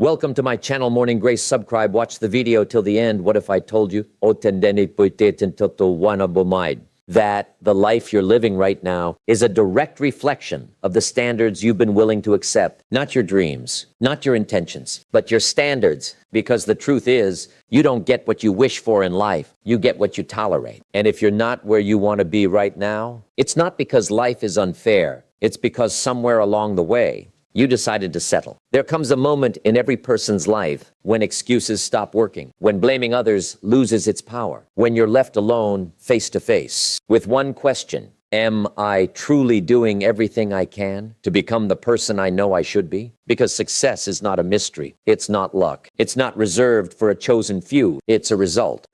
Welcome to my channel, Morning Grace. Subscribe, watch the video till the end. What if I told you that the life you're living right now is a direct reflection of the standards you've been willing to accept? Not your dreams, not your intentions, but your standards. Because the truth is, you don't get what you wish for in life. You get what you tolerate. And if you're not where you want to be right now, it's not because life is unfair. It's because somewhere along the way, you decided to settle. There comes a moment in every person's life when excuses stop working, when blaming others loses its power, when you're left alone face to face with one question: am I truly doing everything I can to become the person I know I should be? Because success is not a mystery. It's not luck. It's not reserved for a chosen few. It's a result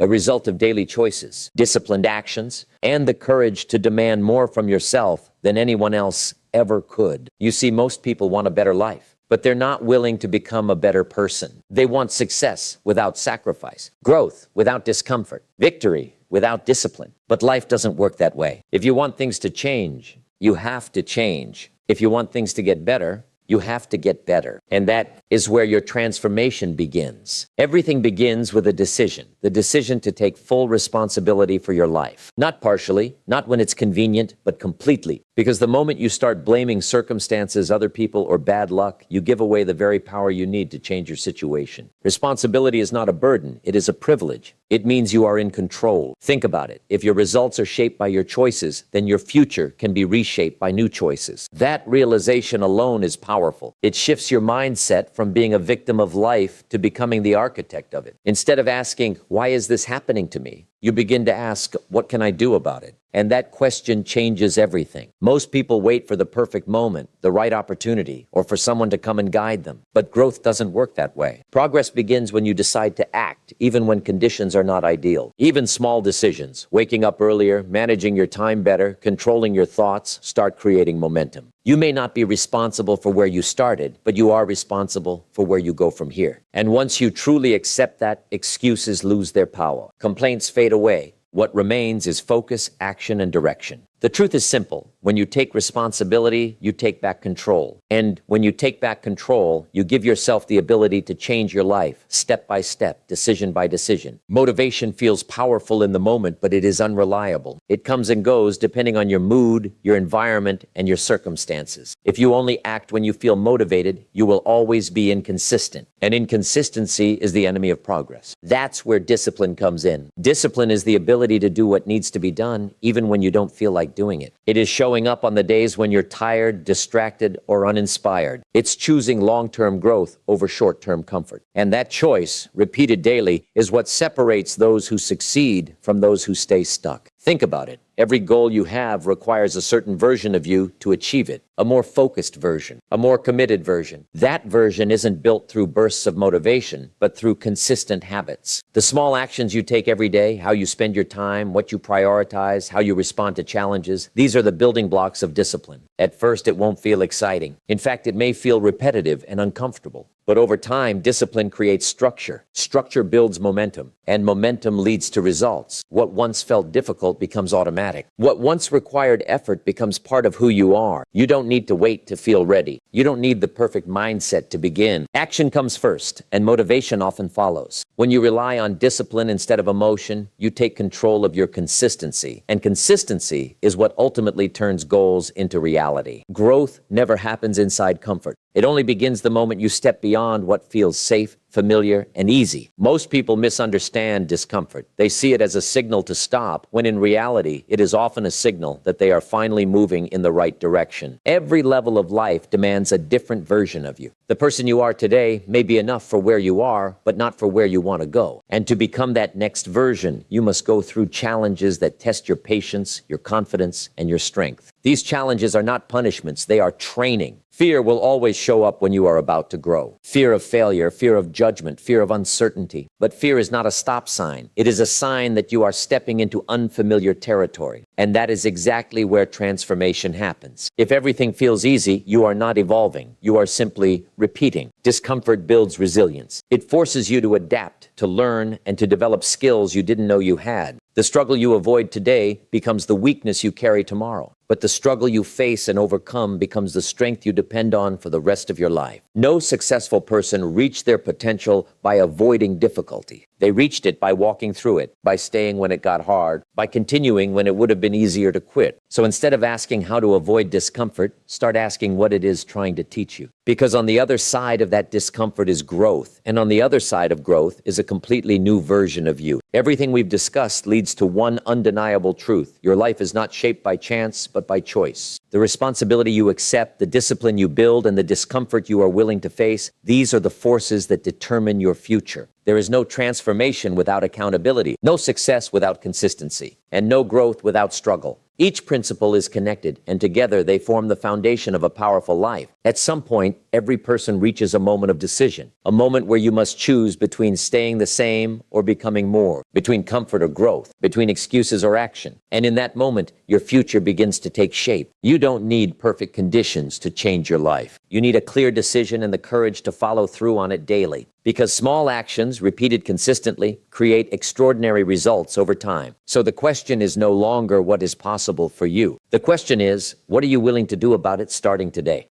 of daily choices, disciplined actions, and the courage to demand more from yourself than anyone else ever could. You see, most people want a better life, but they're not willing to become a better person. They want success without sacrifice, growth without discomfort, victory without discipline. But life doesn't work that way. If you want things to change, you have to change. If you want things to get better, you have to get better. And that is where your transformation begins. Everything begins with a decision. The decision to take full responsibility for your life. Not partially, not when it's convenient, but completely. Because the moment you start blaming circumstances, other people, or bad luck, you give away the very power you need to change your situation. Responsibility is not a burden, it is a privilege. It means you are in control. Think about it. If your results are shaped by your choices, then your future can be reshaped by new choices. That realization alone is powerful. It shifts your mindset from being a victim of life to becoming the architect of it. Instead of asking, why is this happening to me? You begin to ask, what can I do about it? And that question changes everything. Most people wait for the perfect moment, the right opportunity, or for someone to come and guide them. But growth doesn't work that way. Progress begins when you decide to act, even when conditions are not ideal. Even small decisions, waking up earlier, managing your time better, controlling your thoughts, start creating momentum. You may not be responsible for where you started, but you are responsible for where you go from here. And once you truly accept that, excuses lose their power. Complaints fade away. What remains is focus, action, and direction. The truth is simple. When you take responsibility, you take back control. And when you take back control, you give yourself the ability to change your life, step by step, decision by decision. Motivation feels powerful in the moment, but it is unreliable. It comes and goes depending on your mood, your environment, and your circumstances. If you only act when you feel motivated, you will always be inconsistent. And inconsistency is the enemy of progress. That's where discipline comes in. Discipline is the ability to do what needs to be done, even when you don't feel like doing it. It is showing up on the days when you're tired, distracted, or uninspired. It's choosing long-term growth over short-term comfort. And that choice, repeated daily, is what separates those who succeed from those who stay stuck. Think about it. Every goal you have requires a certain version of you to achieve it. A more focused version, a more committed version. That version isn't built through bursts of motivation, but through consistent habits. The small actions you take every day, how you spend your time, what you prioritize, how you respond to challenges, these are the building blocks of discipline. At first, it won't feel exciting. In fact, it may feel repetitive and uncomfortable. But over time, discipline creates structure. Structure builds momentum, and momentum leads to results. What once felt difficult becomes automatic. What once required effort becomes part of who you are. You don't need to wait to feel ready. You don't need the perfect mindset to begin. Action comes first, and motivation often follows. When you rely on discipline instead of emotion, you take control of your consistency. And consistency is what ultimately turns goals into reality. Growth never happens inside comfort. It only begins the moment you step beyond what feels safe, familiar, and easy. Most people misunderstand discomfort. They see it as a signal to stop, when in reality, it is often a signal that they are finally moving in the right direction. Every level of life demands a different version of you. The person you are today may be enough for where you are, but not for where you want to go. And to become that next version, you must go through challenges that test your patience, your confidence, and your strength. These challenges are not punishments, they are training. Fear will always show up when you are about to grow. Fear of failure, fear of judgment, fear of uncertainty. But fear is not a stop sign. It is a sign that you are stepping into unfamiliar territory. And that is exactly where transformation happens. If everything feels easy, you are not evolving. You are simply repeating. Discomfort builds resilience. It forces you to adapt, to learn, and to develop skills you didn't know you had. The struggle you avoid today becomes the weakness you carry tomorrow. but the struggle you face and overcome becomes the strength you depend on for the rest of your life. No successful person reached their potential by avoiding difficulty. They reached it by walking through it, by staying when it got hard, by continuing when it would have been easier to quit. So instead of asking how to avoid discomfort, start asking what it is trying to teach you. Because on the other side of that discomfort is growth, and on the other side of growth is a completely new version of you. Everything we've discussed leads to one undeniable truth. Your life is not shaped by chance, but by choice. The responsibility you accept, the discipline you build, and the discomfort you are willing to face, these are the forces that determine your future. There is no transformation without accountability, no success without consistency, and no growth without struggle. Each principle is connected, and together they form the foundation of a powerful life. At some point, every person reaches a moment of decision, a moment where you must choose between staying the same or becoming more, between comfort or growth, between excuses or action. And in that moment, your future begins to take shape. You don't need perfect conditions to change your life. You need a clear decision and the courage to follow through on it daily. Because small actions, repeated consistently, create extraordinary results over time. So the question is no longer what is possible for you. The question is, what are you willing to do about it starting today?